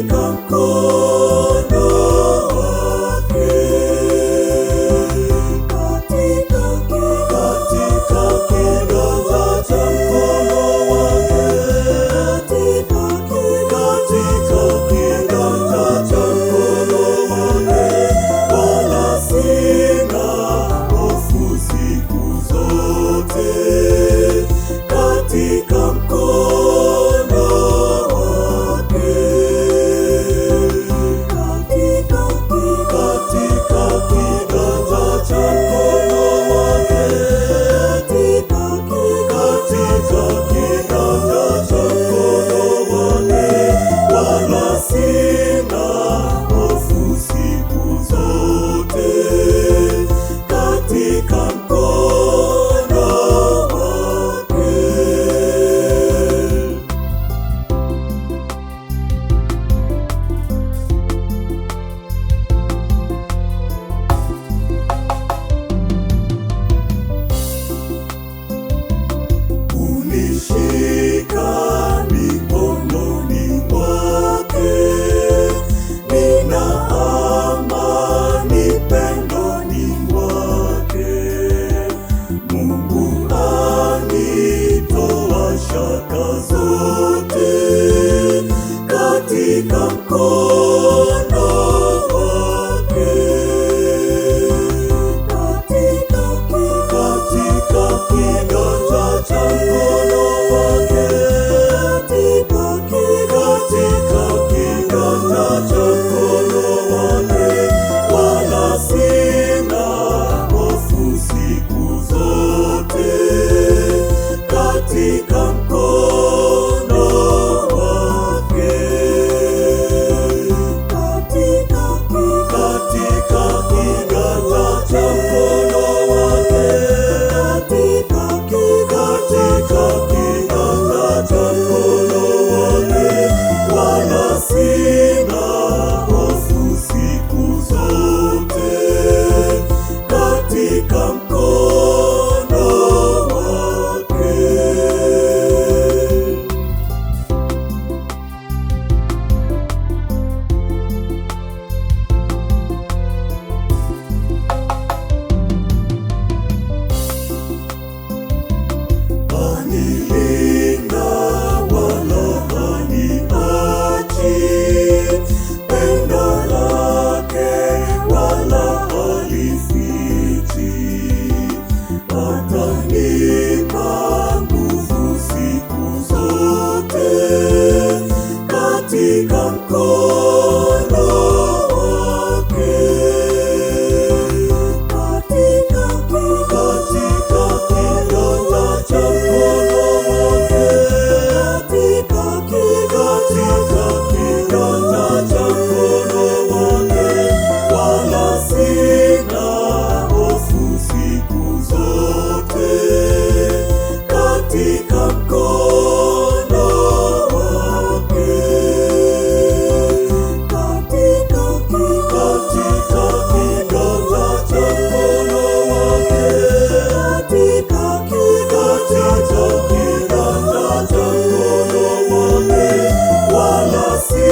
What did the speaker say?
katika mkono wake, katika kiganja cha mkono wake, katika kiganja cha mkono wake, wala sina hofu siku zote, katika mkono wake, katika kiganja cha mkono wake, katika kiganja cha mkono wake, wala sina hofu siku zote, katika mkono wake. Unishika mikononi mwake, nina amani pendoni mwake. Mungu anitoa shaka zote, katika mkono wake, katika kiganja cha mkono wake, katika kiganja cha mkono wake, wala sina hofu siku zote, katika mkono wake, katika kiganja cha mkono wake, katika kiganja cha mkono wake, wala sina hofu siku zote, katika mkono wake. Anilinda wala haniachi, pendo lake wala halifichi, atanipa nguvu siku zote, katika mkono wake, katika kiganja cha mkono wake, katika kiganja cha mkono wake, wala sina hofu siku zote, katika mkono wake, katika kiganja cha mkono wake, katika kiganja cha mkono wake, wala si